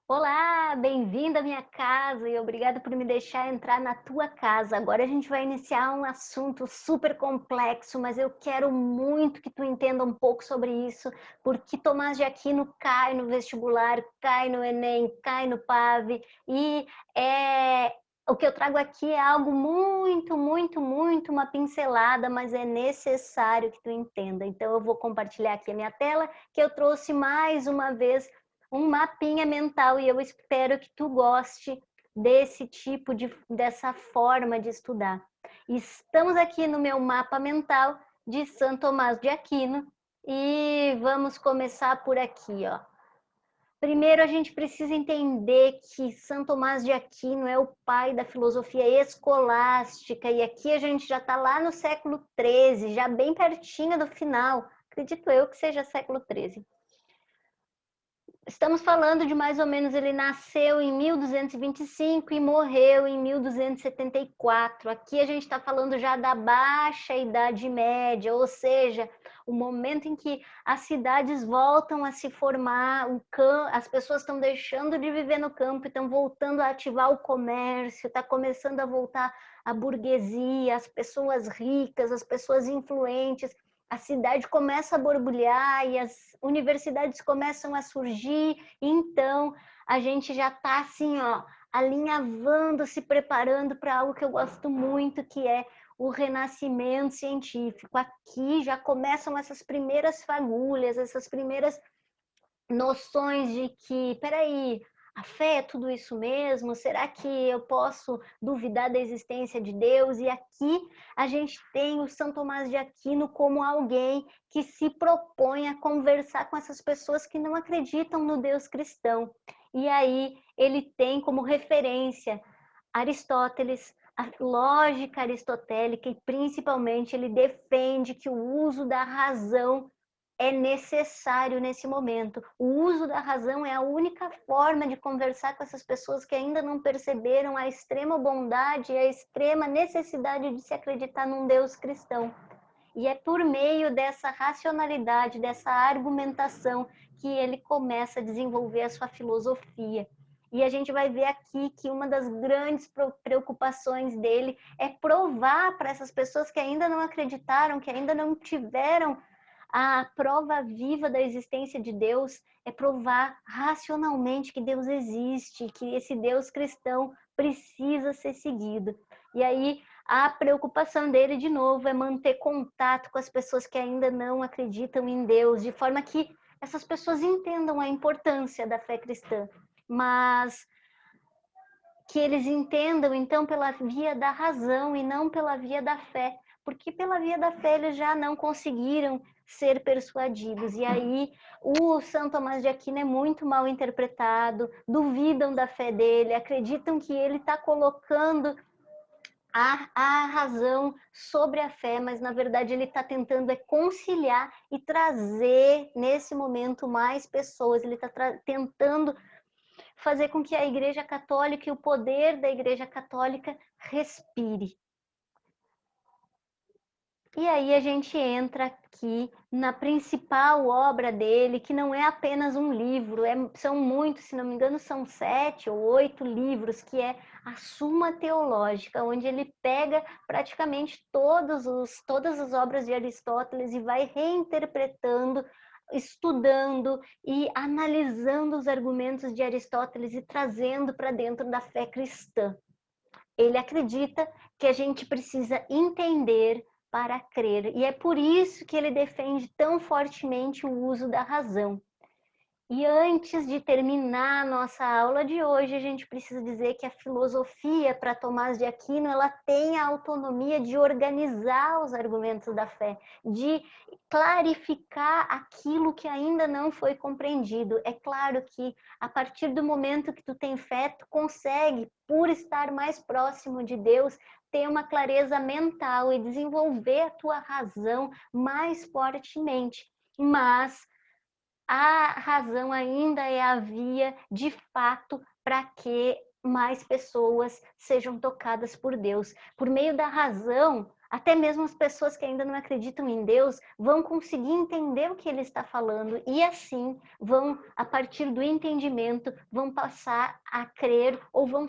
Olá, bem-vindo à minha casa e obrigada por me deixar entrar na tua casa. Agora a gente vai iniciar um assunto super complexo, mas eu quero muito que tu entenda um pouco sobre isso, porque Tomás de Aquino cai no vestibular, cai no Enem, cai no PAV o que eu trago aqui é algo muito, uma pincelada, mas é necessário que tu entenda. Então eu vou compartilhar aqui a minha tela, que eu trouxe mais uma vez um mapinha mental e eu espero que tu goste dessa forma de estudar. Estamos aqui no meu mapa mental de São Tomás de Aquino e vamos começar por aqui, ó. Primeiro a gente precisa entender que São Tomás de Aquino é o pai da filosofia escolástica e aqui a gente já está lá no século XIII, já bem pertinho do final. Acredito eu que seja século XIII. Estamos falando de mais ou menos, ele nasceu em 1225 e morreu em 1274. Aqui a gente está falando já da Baixa Idade Média, ou seja, o momento em que as cidades voltam a se formar, as pessoas estão deixando de viver no campo e estão voltando a ativar o comércio, está começando a voltar a burguesia, as pessoas ricas, as pessoas influentes. A cidade começa a borbulhar e as universidades começam a surgir, então a gente já está assim, ó, alinhavando, se preparando para algo que eu gosto muito, que é o renascimento científico. Aqui já começam essas primeiras fagulhas, essas primeiras noções de que, peraí, a fé é tudo isso mesmo? Será que eu posso duvidar da existência de Deus? E aqui a gente tem o São Tomás de Aquino como alguém que se propõe a conversar com essas pessoas que não acreditam no Deus cristão. E aí ele tem como referência Aristóteles, a lógica aristotélica e principalmente ele defende que o uso da razão é necessário nesse momento. O uso da razão é a única forma de conversar com essas pessoas que ainda não perceberam a extrema bondade e a extrema necessidade de se acreditar num Deus cristão. E é por meio dessa racionalidade, dessa argumentação, que ele começa a desenvolver a sua filosofia. E a gente vai ver aqui que uma das grandes preocupações dele é provar para essas pessoas que ainda não acreditaram, que ainda não tiveram a prova viva da existência de Deus, é provar racionalmente que Deus existe, que esse Deus cristão precisa ser seguido. E aí a preocupação dele, de novo, é manter contato com as pessoas que ainda não acreditam em Deus, de forma que essas pessoas entendam a importância da fé cristã, mas que eles entendam, então, pela via da razão e não pela via da fé, porque pela via da fé eles já não conseguiram ser persuadidos. E aí o São Tomás de Aquino é muito mal interpretado, duvidam da fé dele, acreditam que ele está colocando a razão sobre a fé, mas na verdade ele está tentando conciliar e trazer nesse momento mais pessoas, ele está tentando fazer com que a Igreja Católica e o poder da Igreja Católica respire. E aí a gente entra aqui na principal obra dele, que não é apenas um livro, são muitos, se não me engano, são 7 ou 8 livros, que é a Suma Teológica, onde ele pega praticamente todas as obras de Aristóteles e vai reinterpretando, estudando e analisando os argumentos de Aristóteles e trazendo para dentro da fé cristã. Ele acredita que a gente precisa entender para crer, e é por isso que ele defende tão fortemente o uso da razão. E antes de terminar a nossa aula de hoje, a gente precisa dizer que a filosofia, para Tomás de Aquino, ela tem a autonomia de organizar os argumentos da fé, de clarificar aquilo que ainda não foi compreendido. É claro que a partir do momento que tu tem fé, tu consegue, por estar mais próximo de Deus, ter uma clareza mental e desenvolver a tua razão mais fortemente. Mas a razão ainda é a via de fato para que mais pessoas sejam tocadas por Deus. Por meio da razão, Até mesmo as pessoas que ainda não acreditam em Deus vão conseguir entender o que ele está falando e assim vão, a partir do entendimento, vão passar a crer ou vão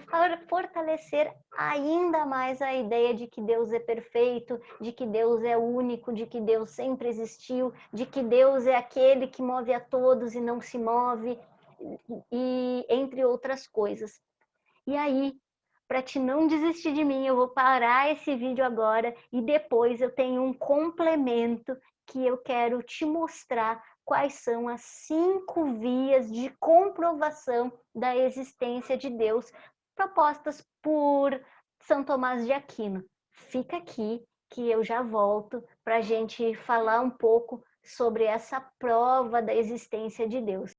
fortalecer ainda mais a ideia de que Deus é perfeito, de que Deus é único, de que Deus sempre existiu, de que Deus é aquele que move a todos e não se move, e entre outras coisas. E aí, para te não desistir de mim, eu vou parar esse vídeo agora e depois eu tenho um complemento que eu quero te mostrar quais são as 5 vias de comprovação da existência de Deus propostas por São Tomás de Aquino. Fica aqui que eu já volto para a gente falar um pouco sobre essa prova da existência de Deus.